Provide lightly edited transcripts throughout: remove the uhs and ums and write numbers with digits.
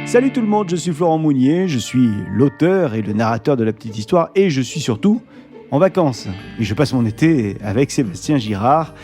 Salut tout le monde, je suis Florent Mounier, je suis l'auteur et le narrateur de La Petite Histoire et je suis surtout en vacances. Et je passe mon été avec Sébastien Girard,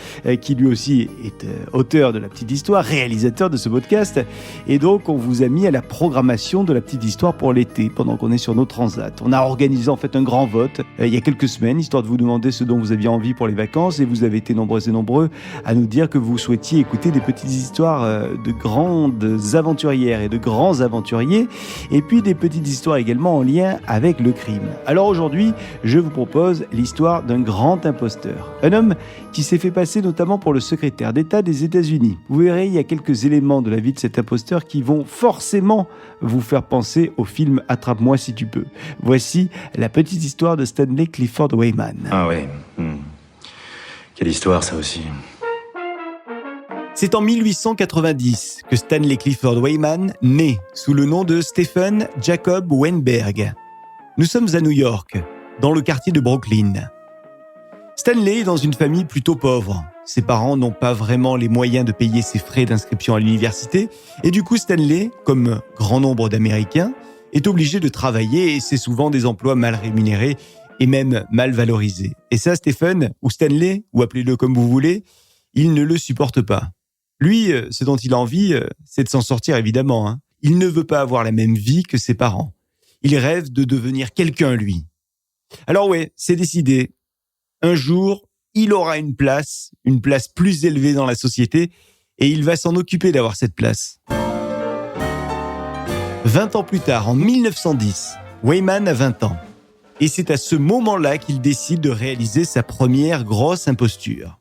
qui lui aussi est auteur de La Petite Histoire, réalisateur de ce podcast. Et donc, on vous a mis à la programmation de La Petite Histoire pour l'été, pendant qu'on est sur nos transats. On a organisé en fait un grand vote il y a quelques semaines, histoire de vous demander ce dont vous aviez envie pour les vacances. Et vous avez été nombreux et nombreux à nous dire que vous souhaitiez écouter des petites histoires de grandes aventurières et de grands aventuriers. Et puis des petites histoires également en lien avec le crime. Alors aujourd'hui, je vous propose l'histoire d'un grand imposteur. Un homme qui s'est fait passer notamment pour le secrétaire d'État des États-Unis. Vous verrez, il y a quelques éléments de la vie de cet imposteur qui vont forcément vous faire penser au film Attrape-moi si tu peux. Voici la petite histoire de Stanley Clifford Weyman. Ah ouais. Quelle histoire ça aussi. C'est en 1890 que Stanley Clifford Weyman naît sous le nom de Stephen Jacob Weinberg. Nous sommes à New York, dans le quartier de Brooklyn. Stanley est dans une famille plutôt pauvre. Ses parents n'ont pas vraiment les moyens de payer ses frais d'inscription à l'université et du coup Stanley, comme grand nombre d'Américains, est obligé de travailler et c'est souvent des emplois mal rémunérés et même mal valorisés. Et ça, Stephen, ou Stanley, ou appelez-le comme vous voulez, il ne le supporte pas. Lui, ce dont il a envie, c'est de s'en sortir évidemment. Il ne veut pas avoir la même vie que ses parents. Il rêve de devenir quelqu'un, lui. Alors ouais, c'est décidé. Un jour, il aura une place plus élevée dans la société, et il va s'en occuper d'avoir cette place. 20 ans plus tard, en 1910, Weyman a 20 ans. Et c'est à ce moment-là qu'il décide de réaliser sa première grosse imposture.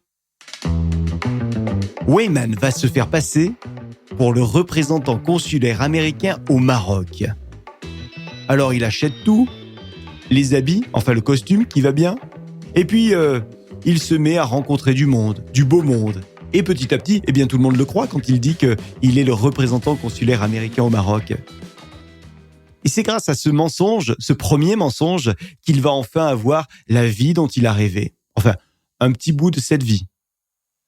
Weyman va se faire passer pour le représentant consulaire américain au Maroc. Alors il achète tout, les habits, enfin le costume qui va bien, et puis il se met à rencontrer du monde, du beau monde. Et petit à petit, tout le monde le croit quand il dit qu'il est le représentant consulaire américain au Maroc. Et c'est grâce à ce mensonge, ce premier mensonge, qu'il va enfin avoir la vie dont il a rêvé. Enfin, un petit bout de cette vie.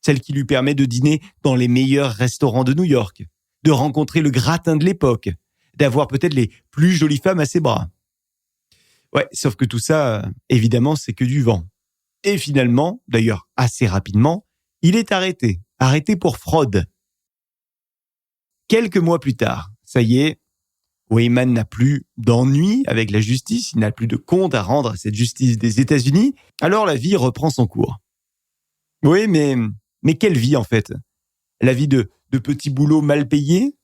Celle qui lui permet de dîner dans les meilleurs restaurants de New York, de rencontrer le gratin de l'époque, d'avoir peut-être les plus jolies femmes à ses bras. Ouais, sauf que tout ça, évidemment, c'est que du vent. Et finalement, d'ailleurs assez rapidement, il est arrêté pour fraude. Quelques mois plus tard, ça y est, Weyman n'a plus d'ennui avec la justice, il n'a plus de compte à rendre à cette justice des États-Unis, alors la vie reprend son cours. Oui, mais quelle vie en fait ? La vie de petits boulots mal payés,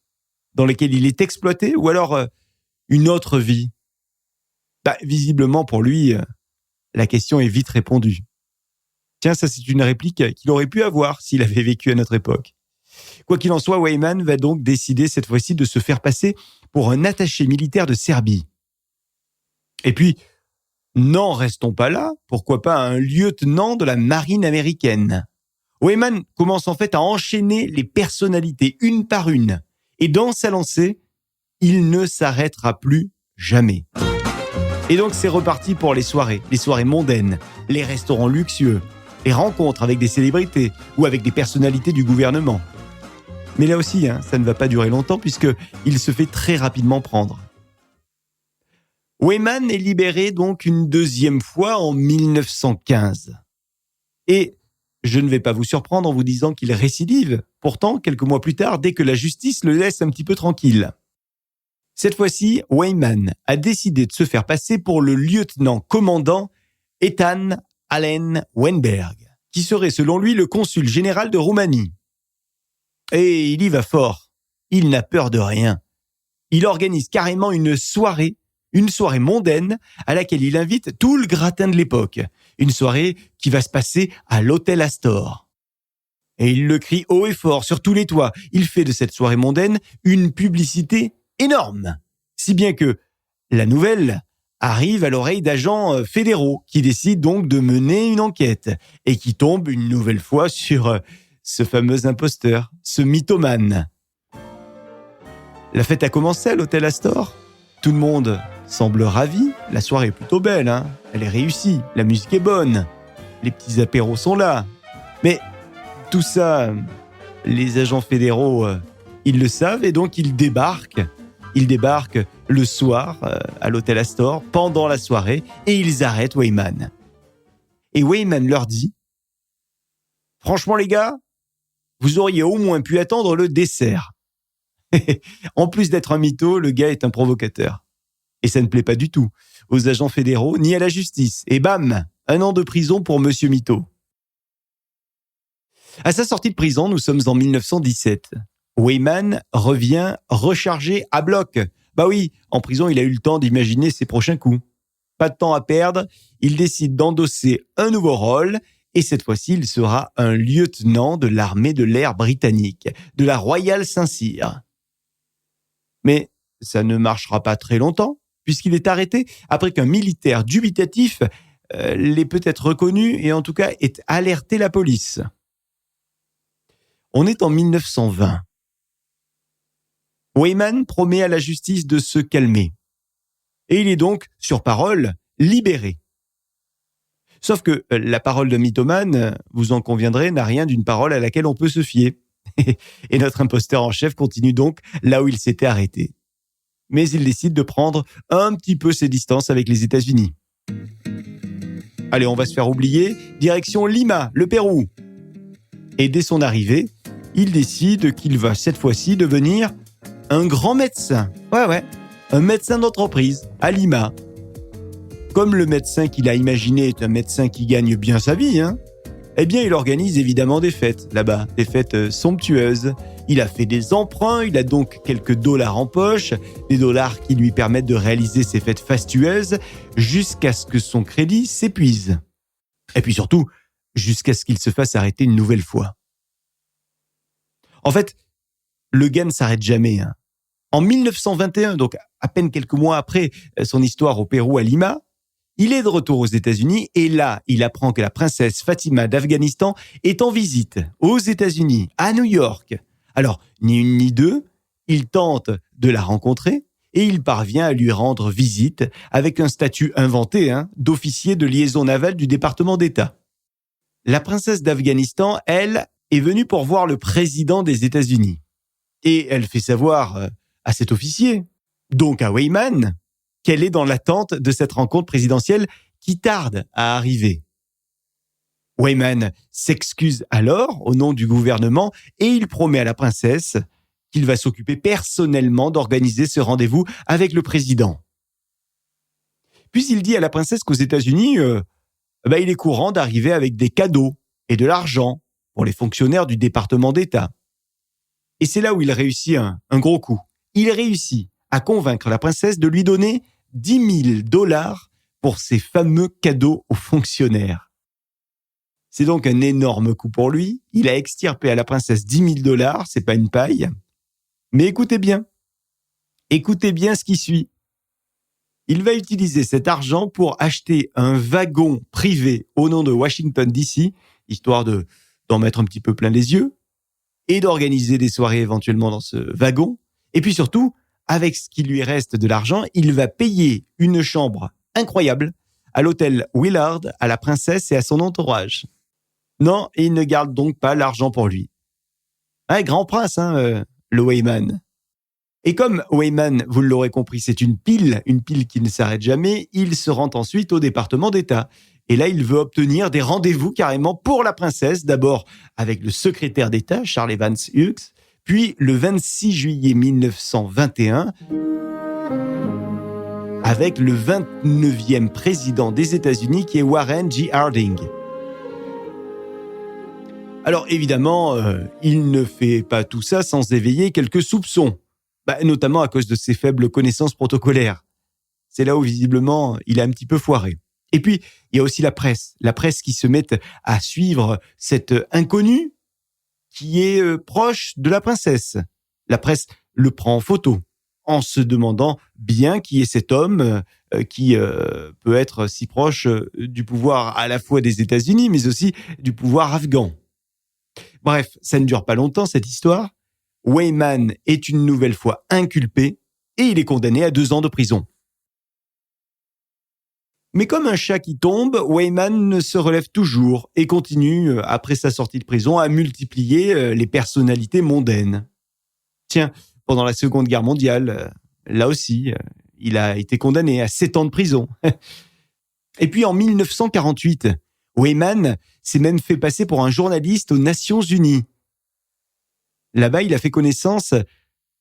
dans lesquels il est exploité, ou alors une autre vie ? Visiblement pour lui, la question est vite répondue. Tiens, ça c'est une réplique qu'il aurait pu avoir s'il avait vécu à notre époque. Quoi qu'il en soit, Weyman va donc décider cette fois-ci de se faire passer pour un attaché militaire de Serbie. Et puis, n'en restons pas là, pourquoi pas un lieutenant de la marine américaine. Weyman commence en fait à enchaîner les personnalités une par une. Et dans sa lancée, il ne s'arrêtera plus jamais. Et donc c'est reparti pour les soirées mondaines, les restaurants luxueux, les rencontres avec des célébrités ou avec des personnalités du gouvernement. Mais là aussi, ça ne va pas durer longtemps puisqu'il se fait très rapidement prendre. Weyman est libéré donc une deuxième fois en 1915. Et je ne vais pas vous surprendre en vous disant qu'il récidive, pourtant quelques mois plus tard, dès que la justice le laisse un petit peu tranquille. Cette fois-ci, Weyman a décidé de se faire passer pour le lieutenant-commandant Ethan Allen Weinberg, qui serait selon lui le consul général de Roumanie. Et il y va fort, il n'a peur de rien. Il organise carrément une soirée mondaine à laquelle il invite tout le gratin de l'époque. Une soirée qui va se passer à l'hôtel Astor. Et il le crie haut et fort sur tous les toits. Il fait de cette soirée mondaine une publicité énorme. Si bien que la nouvelle arrive à l'oreille d'agents fédéraux qui décident donc de mener une enquête et qui tombent une nouvelle fois sur ce fameux imposteur, ce mythomane. La fête a commencé à l'hôtel Astor. Tout le monde semble ravi. La soirée est plutôt belle, Elle est réussie. La musique est bonne. Les petits apéros sont là. Mais tout ça, les agents fédéraux, ils le savent et donc ils débarquent. Ils débarquent le soir à l'hôtel Astor pendant la soirée et ils arrêtent Weyman. Et Weyman leur dit « Franchement les gars, vous auriez au moins pu attendre le dessert. » En plus d'être un mytho, le gars est un provocateur. Et ça ne plaît pas du tout aux agents fédéraux ni à la justice. Et bam, 1 an de prison pour Monsieur Mytho. À sa sortie de prison, nous sommes en 1917. Weyman revient rechargé à bloc. Bah oui, en prison, il a eu le temps d'imaginer ses prochains coups. Pas de temps à perdre, il décide d'endosser un nouveau rôle et cette fois-ci, il sera un lieutenant de l'armée de l'air britannique, de la Royal Saint-Cyr. Mais ça ne marchera pas très longtemps, puisqu'il est arrêté après qu'un militaire dubitatif l'ait peut-être reconnu et en tout cas ait alerté la police. On est en 1920. Weyman promet à la justice de se calmer. Et il est donc, sur parole, libéré. Sauf que la parole de mythomane, vous en conviendrez, n'a rien d'une parole à laquelle on peut se fier. Et notre imposteur en chef continue donc là où il s'était arrêté. Mais il décide de prendre un petit peu ses distances avec les États-Unis. Allez, on va se faire oublier. Direction Lima, le Pérou. Et dès son arrivée, il décide qu'il va cette fois-ci devenir un grand médecin. Ouais, un médecin d'entreprise à Lima. Comme le médecin qu'il a imaginé est un médecin qui gagne bien sa vie, eh bien, il organise évidemment des fêtes là-bas, des fêtes somptueuses. Il a fait des emprunts, il a donc quelques dollars en poche, des dollars qui lui permettent de réaliser ces fêtes fastueuses jusqu'à ce que son crédit s'épuise. Et puis surtout, jusqu'à ce qu'il se fasse arrêter une nouvelle fois. En fait, le gars ne s'arrête jamais. En 1921, donc à peine quelques mois après son histoire au Pérou à Lima, il est de retour aux États-Unis et là, il apprend que la princesse Fatima d'Afghanistan est en visite aux États-Unis, à New York. Alors, ni une ni deux, il tente de la rencontrer et il parvient à lui rendre visite avec un statut inventé d'officier de liaison navale du département d'État. La princesse d'Afghanistan, elle, est venue pour voir le président des États-Unis. Et elle fait savoir à cet officier, donc à Weyman, qu'elle est dans l'attente de cette rencontre présidentielle qui tarde à arriver. Weyman s'excuse alors au nom du gouvernement et il promet à la princesse qu'il va s'occuper personnellement d'organiser ce rendez-vous avec le président. Puis il dit à la princesse qu'aux États-Unis, il est courant d'arriver avec des cadeaux et de l'argent pour les fonctionnaires du département d'État. Et c'est là où il réussit un gros coup. Il réussit à convaincre la princesse de lui donner 10 000 $ pour ces fameux cadeaux aux fonctionnaires. C'est donc un énorme coup pour lui. Il a extirpé à la princesse 10 000 $, c'est pas une paille. Mais écoutez bien ce qui suit. Il va utiliser cet argent pour acheter un wagon privé au nom de Washington DC, histoire d'en mettre un petit peu plein les yeux, et d'organiser des soirées éventuellement dans ce wagon. Et puis surtout, avec ce qui lui reste de l'argent, il va payer une chambre incroyable à l'hôtel Willard, à la princesse et à son entourage. Non, il ne garde donc pas l'argent pour lui. Grand prince, le Weyman. Et comme Weyman, vous l'aurez compris, c'est une pile qui ne s'arrête jamais, il se rend ensuite au département d'État. Et là, il veut obtenir des rendez-vous carrément pour la princesse, d'abord avec le secrétaire d'État, Charles Evans Hughes, puis le 26 juillet 1921, avec le 29e président des États-Unis qui est Warren G. Harding. Alors évidemment, il ne fait pas tout ça sans éveiller quelques soupçons, notamment à cause de ses faibles connaissances protocolaires. C'est là où visiblement il a un petit peu foiré. Et puis, il y a aussi la presse qui se met à suivre cet inconnu qui est proche de la princesse. La presse le prend en photo, en se demandant bien qui est cet homme qui peut être si proche du pouvoir à la fois des États-Unis, mais aussi du pouvoir afghan. Bref, ça ne dure pas longtemps cette histoire. Weyman est une nouvelle fois inculpé et il est condamné à 2 ans de prison. Mais comme un chat qui tombe, Weyman se relève toujours et continue, après sa sortie de prison, à multiplier les personnalités mondaines. Tiens, pendant la Seconde Guerre mondiale, Là aussi, il a été condamné à 7 ans de prison. Et puis en 1948, Weyman s'est même fait passer pour un journaliste aux Nations Unies. Là-bas, il a fait connaissance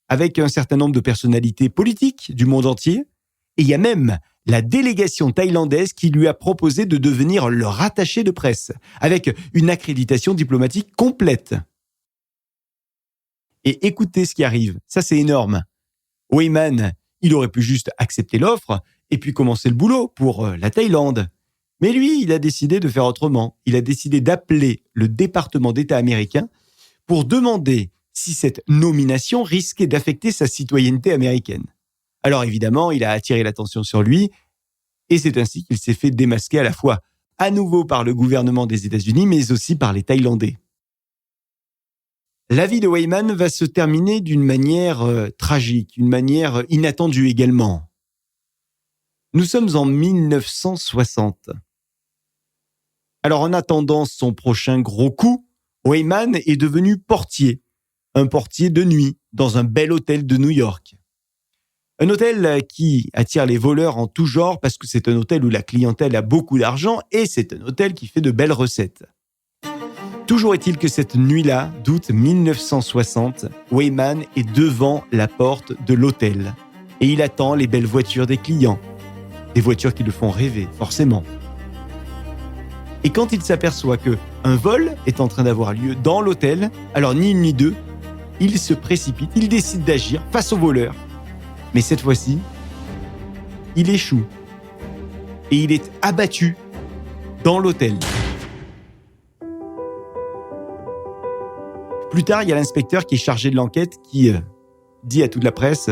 avec un certain nombre de personnalités politiques du monde entier. Et il y a même la délégation thaïlandaise qui lui a proposé de devenir leur attaché de presse, avec une accréditation diplomatique complète. Et écoutez ce qui arrive, ça c'est énorme. Weyman, il aurait pu juste accepter l'offre et puis commencer le boulot pour la Thaïlande. Mais lui, il a décidé de faire autrement. Il a décidé d'appeler le département d'État américain pour demander si cette nomination risquait d'affecter sa citoyenneté américaine. Alors évidemment, il a attiré l'attention sur lui et c'est ainsi qu'il s'est fait démasquer à la fois à nouveau par le gouvernement des États-Unis, mais aussi par les Thaïlandais. La vie de Weyman va se terminer d'une manière tragique, une manière inattendue également. Nous sommes en 1960. Alors en attendant son prochain gros coup, Weyman est devenu portier, un portier de nuit dans un bel hôtel de New York. Un hôtel qui attire les voleurs en tout genre parce que c'est un hôtel où la clientèle a beaucoup d'argent et c'est un hôtel qui fait de belles recettes. Toujours est-il que cette nuit-là, d'août 1960, Weyman est devant la porte de l'hôtel et il attend les belles voitures des clients. Des voitures qui le font rêver, forcément. Et quand il s'aperçoit qu'un vol est en train d'avoir lieu dans l'hôtel, alors ni une ni deux, il se précipite, il décide d'agir face aux voleurs. Mais cette fois-ci, il échoue. Et il est abattu dans l'hôtel. Plus tard, il y a l'inspecteur qui est chargé de l'enquête qui dit à toute la presse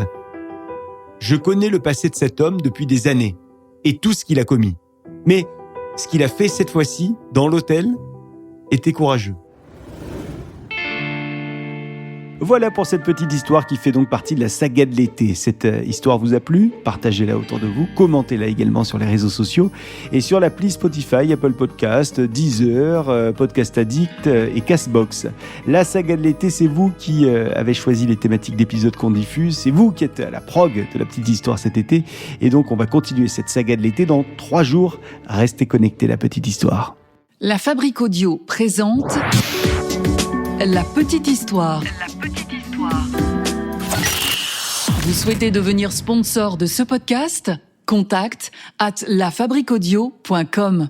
« Je connais le passé de cet homme depuis des années et tout ce qu'il a commis. Mais ce qu'il a fait cette fois-ci, dans l'hôtel, était courageux. » Voilà pour cette petite histoire qui fait donc partie de la saga de l'été. Cette histoire vous a plu? Partagez-la autour de vous, commentez-la également sur les réseaux sociaux et sur l'appli Spotify, Apple Podcast, Deezer, Podcast Addict et Castbox. La saga de l'été, c'est vous qui avez choisi les thématiques d'épisodes qu'on diffuse, c'est vous qui êtes à la prog de la petite histoire cet été et donc on va continuer cette saga de l'été dans 3 jours. Restez connectés, la petite histoire. La Fabrique Audio présente La Petite Histoire. Vous souhaitez devenir sponsor de ce podcast ? Contact @lafabriqueaudio.com.